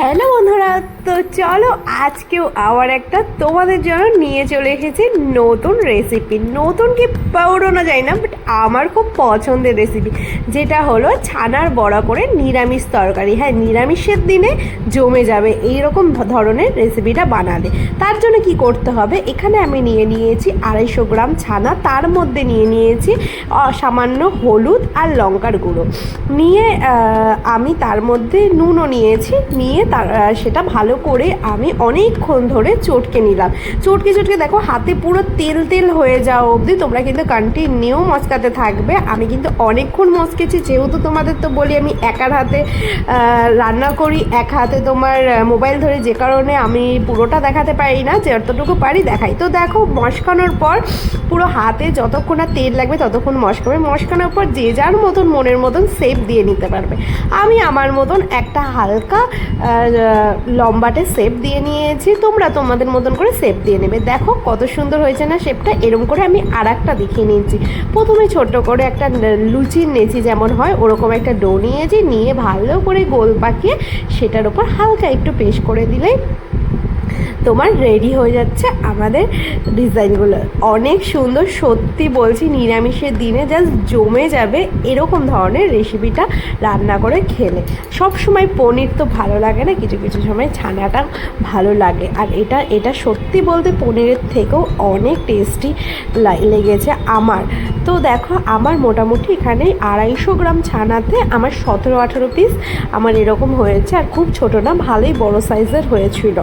Hello বন্ধুরা, তো চলো আজকেও আবার একটা তোমাদের জন্য নিয়ে চলে এসেছি নতুন রেসিপি। নতুন কি পুরোনো যায় না, বাট আমার খুব পছন্দের রেসিপি, যেটা হলো ছানার বড়া করে নিরামিষ তরকারি। হ্যাঁ, নিরামিষের দিনে জমে যাবে এইরকম ধরনের রেসিপিটা বানালে। তার জন্য কি করতে হবে, এখানে আমি নিয়ে নিয়েছি 250 গ্রাম ছানা, তার মধ্যে নিয়ে নিয়েছি সামান্য হলুদ আর লঙ্কার গুঁড়ো, নিয়ে আমি তার মধ্যে নুনও নিয়েছি, নিয়ে সেটা ভালো করে আমি অনেকক্ষণ ধরে চটকে নিলাম। চটকে দেখো হাতে পুরো তেল তেল হয়ে যাওয়া অবধি তোমরা কিন্তু কন্টিনিউ মচকাতে থাকবে। আমি কিন্তু অনেকক্ষণ মচকেছি, যেহেতু তোমাদের তো বলি আমি একার হাতে রান্না করি, এক হাতে তোমার মোবাইল ধরে, যে কারণে আমি পুরোটা দেখাতে পারি না, যতটুকু পারি দেখাই। তো দেখো মশকানোর পর পুরো হাতে যতক্ষণ না তেল লাগবে ততক্ষণ মশকাবে। মশকানোর পর যে যার মতন মনের মতন শেপ দিয়ে নিতে পারবে। আমি আমার মতন একটা হালকা লম্বাটে শেপ দিয়ে নিয়েছি, তোমরা তোমাদের মতন করে শেপ দিয়ে নেবে। দেখো কত সুন্দর হয়েছে না শেপটা। এরকম করে আমি আর একটা দেখিয়ে নিয়েছি। প্রথমে ছোট্ট করে একটা লুচির নেচি যেমন হয় ওরকম একটা ডো নিয়েছি, নিয়ে ভালো করে গোল পাকিয়ে সেটার উপর হালকা একটু পেস্ট করে দিলেই তোমার রেডি হয়ে যাচ্ছে আমাদের ডিজাইনগুলো। অনেক সুন্দর, সত্যি বলছি, নিরামিষের দিনে জাস্ট জমে যাবে এরকম ধরনের রেসিপিটা রান্না করে খেলে। সব সময় পনির তো ভালো লাগে না, কিছু কিছু সময় ছানাটা ভালো লাগে। আর এটা সত্যি বলতে পনিরের থেকেও অনেক টেস্টি লেগেছে আমার। তো দেখো আমার মোটামুটি এখানে 250 গ্রাম ছানাতে আমার 17-18 পিস আমার এরকম হয়েছে, আর খুব ছোটো না, ভালোই বড় সাইজের হয়েছিল।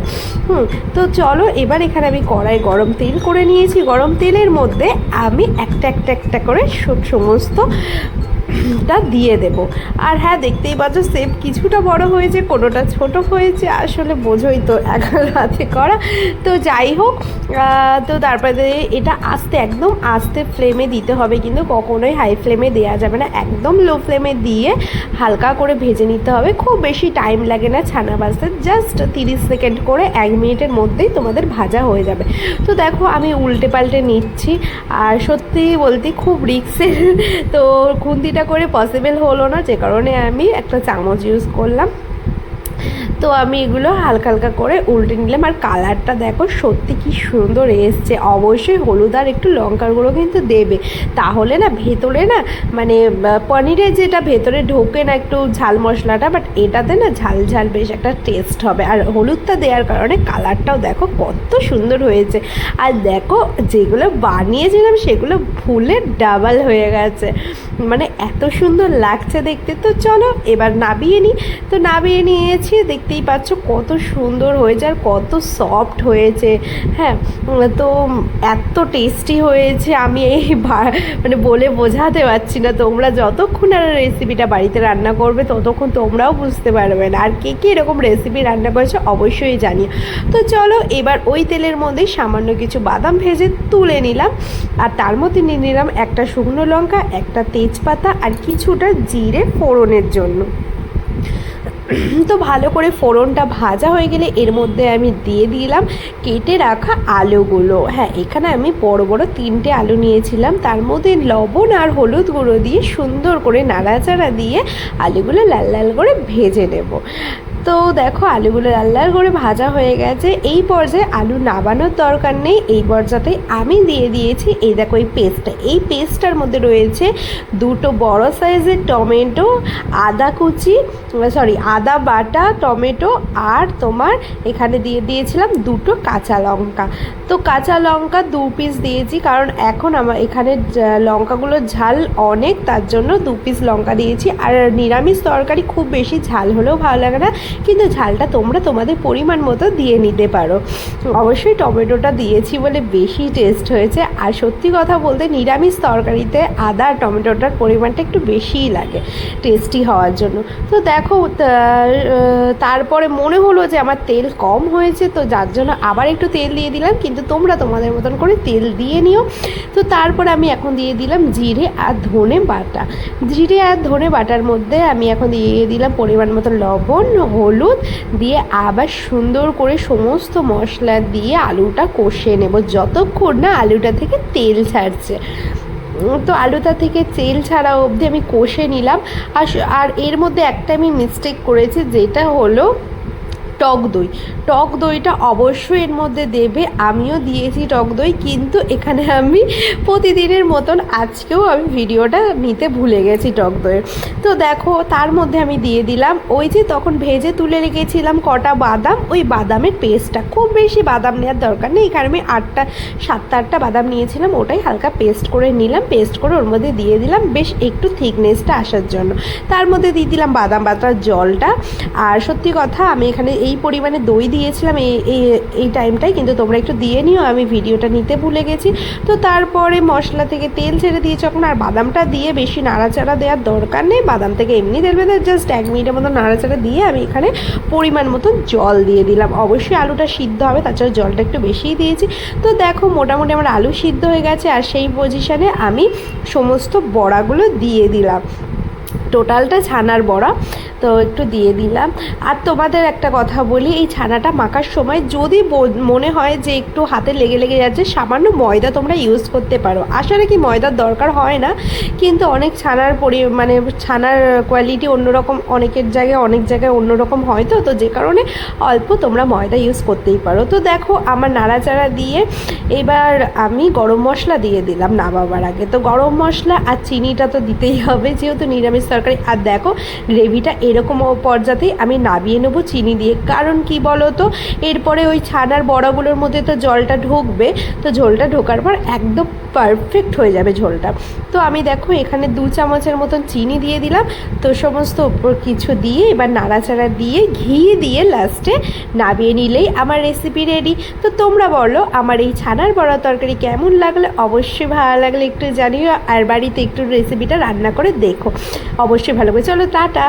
তো চলো এবার এখানে আমি কড়াই গরম তেল করে নিয়েছি। গরম তেলের মধ্যে আমি একটা করে সমস্ত দিয়ে দেব। আর হ্যাঁ, দেখতেই পাচ্ছ শেপ কিছুটা বড় হয়েছে, কোনোটা ছোট হয়েছে, আসলে বোঝোই তো একার হাতে করা। তো যাই হোক, তো তারপরে এটা একদম আস্তে ফ্লেমে দিতে হবে, কিন্তু কখনোই হাই ফ্লেমে দেওয়া যাবে না, একদম লো ফ্লেমে দিয়ে হালকা করে ভেজে নিতে হবে। খুব বেশি টাইম লাগে না ছানা ভাজতে, জাস্ট 30 সেকেন্ড করে 1 মিনিটের মধ্যেই তোমাদের ভাজা হয়ে যাবে। তো দেখো আমি উল্টে পাল্টে নিচ্ছি, আর সত্যি বলতে খুব রিস্কের, তো খুন্তিটা করে পসিবল হলো না, যে কারণে আমি একটা চামচ ইউজ করলাম। তো আমি এগুলো হালকা হালকা করে উল্টে নিলাম। আর কালারটা দেখো সত্যি কি সুন্দর এসছে। অবশ্যই হলুদ আর একটু লঙ্কার গুঁড়ো কিন্তু দেবে, তাহলে না ভেতরে না মানে পনিরে যেটা ভেতরে ঢোকে না একটু ঝাল মশলাটা, বাট এটাতে না ঝাল ঝাল বেশ একটা টেস্ট হবে। আর হলুদটা দেওয়ার কারণে কালারটাও দেখো কত সুন্দর হয়েছে। আর দেখো যেগুলো বানিয়েছিলাম সেগুলো ফুলে ডাবল হয়ে গেছে, মানে এত সুন্দর লাগছে দেখতে। তো চলো এবার নাবিয়ে নিই। তো নাবিয়ে নিয়েছি, দেখতেই পাচ্ছ কত সুন্দর হয়েছে আর কত সফট হয়েছে। হ্যাঁ, তো এত টেস্টি হয়েছে, আমি এই মানে বলে বোঝাতে পারছি না। তোমরা যতক্ষণ আর রেসিপিটা বাড়িতে রান্না করবে ততক্ষণ তোমরাও বুঝতে পারবে না। আর কে কে এরকম রেসিপি রান্না করেছে অবশ্যই জানিও। তো চলো এবার ওই তেলের মধ্যে সামান্য কিছু বাদাম ভেজে তুলে নিলাম, আর তার মধ্যে নিয়ে নিলাম একটা শুকনো লঙ্কা, একটা তেজপাতা, আর কিছুটা জিরে ফোড়নের জন্য। তো ভালো করে ফোড়নটা ভাজা হয়ে গেলে এর মধ্যে আমি দিয়ে দিলাম কেটে রাখা আলুগুলো। হ্যাঁ, এখানে আমি বড় বড় 3টে আলু নিয়েছিলাম, তার মধ্যে লবণ আর হলুদ গুঁড়ো দিয়ে সুন্দর করে নাড়াচাড়া দিয়ে আলুগুলো লাল লাল করে ভেজে নেব। তো দেখো আলুগুলো লাল লাল করে ভাজা হয়ে গেছে। এই পর্যায়ে আলু নাবানোর দরকার নেই, এই পর্যায়ে আমি দিয়ে দিয়েছি এই দেখো এই পেস্টটা। এই পেস্টটার মধ্যে রয়েছে 2টো বড় সাইজের টমেটো, আদা বাটা টমেটো, আর তোমার এখানে দিয়ে দিয়েছিলাম 2টো কাঁচা লঙ্কা। তো কাঁচা লঙ্কা 2 পিস দিয়েছি, কারণ এখন আমার এখানে লঙ্কাগুলোর ঝাল অনেক, তার জন্য 2 পিস লঙ্কা দিয়েছি। আর নিরামিষ তরকারি খুব বেশি ঝাল হলেও ভালো লাগে না, কিন্তু ঝালটা তোমরা তোমাদের পরিমাণ মতো দিয়ে নিতে পারো। অবশ্যই টমেটোটা দিয়েছি বলে বেশি টেস্ট হয়েছে। আর সত্যি কথা বলতে নিরামিষ তরকারিতে আদা আর টমেটোটার পরিমাণটা একটু বেশিই লাগে টেস্টি হওয়ার জন্য। তো দেখো তারপরে মনে হলো যে আমার তেল কম হয়েছে, তো যার জন্য আবার একটু তেল দিয়ে দিলাম, কিন্তু তোমরা তোমাদের মতন করে তেল দিয়ে নিও। তো তারপরে আমি এখন দিয়ে দিলাম জিরে আর ধনে বাটা। জিরে আর ধনে বাটার মধ্যে আমি এখন দিয়ে দিলাম পরিমাণ মতো লবণ, হলুদ দিয়ে আবার সুন্দর করে সমস্ত মশলা দিয়ে আলুটা কষিয়ে নেব যতক্ষণ না আলুটা থেকে তেল ছাড়ছে। তো আলুটা থেকে তেল ছাড়া অবধি আমি কষে নিলাম। আর এর মধ্যে একটা আমি মিস্টেক করেছি, যেটা হলো টক দইটা অবশ্যই এর মধ্যে দেবে। আমিও দিয়েছি টক দই, কিন্তু এখানে আমি প্রতিদিনের মতন আজকেও আমি ভিডিওটা নিতে ভুলে গেছি টক দইয়ের। তো দেখো তার মধ্যে আমি দিয়ে দিলাম ওই যে তখন ভেজে তুলে রেখেছিলাম কটা বাদাম, ওই বাদামের পেস্টটা। খুব বেশি বাদাম নেওয়ার দরকার নেই, এখানে আমি 7টা 8টা বাদাম নিয়েছিলাম, ওটাই হালকা পেস্ট করে নিলাম। পেস্ট করে ওর মধ্যে দিয়ে দিলাম বেশ একটু থিকনেসটা আসার জন্য। তার মধ্যে দিয়ে দিলাম বাদাম বাটার জলটা। আর সত্যি কথা আমি এখানে এই পরিমাণে দই দিয়েছিলাম এই টাইমটাই, কিন্তু তোমরা একটু দিয়ে নিও, আমি ভিডিওটা নিতে ভুলে গেছি। তো তারপরে মশলা থেকে তেল ছেড়ে দিয়েছি যখন, আর বাদামটা দিয়ে বেশি নাড়াচাড়া দেওয়ার দরকার নেই, বাদাম থেকে এমনি তেল বেঁধে জাস্ট 1 মিনিটের মতো নাড়াচাড়া দিয়ে আমি এখানে পরিমাণ মতন জল দিয়ে দিলাম। অবশ্যই আলুটা সিদ্ধ হবে, তাছাড়া জলটা একটু বেশিই দিয়েছি। তো দেখো মোটামুটি আমার আলু সিদ্ধ হয়ে গেছে, আর সেই পজিশানে আমি সমস্ত বড়াগুলো দিয়ে দিলাম, টোটালটা ছানার বড়া তো একটু দিয়ে দিলাম। আর তোমাদের একটা কথা বলি, এই ছানাটা মাখার সময় যদি মনে হয় যে একটু হাতে লেগে যাচ্ছে, সামান্য ময়দা তোমরা ইউজ করতে পারো। আসলে কি ময়দার দরকার হয় না, কিন্তু অনেক ছানার মানে ছানার কোয়ালিটি অন্যরকম, অনেক জায়গায় অন্যরকম হয়, তো যে কারণে অল্প তোমরা ময়দা ইউজ করতেই পারো। তো দেখো আমার নাড়াচাড়া দিয়ে এবার আমি গরম মশলা দিয়ে দিলাম নামাবার আগে। তো গরম মশলা আর চিনিটা তো দিতেই হবে, যেহেতু নিরামিষ তরকারি। আর দেখো গ্রেভিটা এরকম পর্যাতেই আমি নামিয়ে নেবো চিনি দিয়ে। কারণ কি বলো তো, এরপরে ওই ছানার বড়াগুলোর মধ্যে তো জলটা ঢুকবে, তো ঝোলটা ঢোকার পর একদম পারফেক্ট হয়ে যাবে ঝোলটা। তো আমি দেখো এখানে 2 চামচের মতন চিনি দিয়ে দিলাম। তো সমস্ত উপর কিছু দিয়ে এবার নাড়াচাড়া দিয়ে ঘি দিয়ে লাস্টে নামিয়ে নিলেই আমার রেসিপি রেডি। তো তোমরা বলো আমার এই ছানার বড়া তরকারি কেমন লাগলে, অবশ্যই ভালো লাগলে একটু জানিও, আর বাড়িতে একটু রেসিপিটা রান্না করে দেখো, অবশ্যই ভালো করে। চলো টাটা।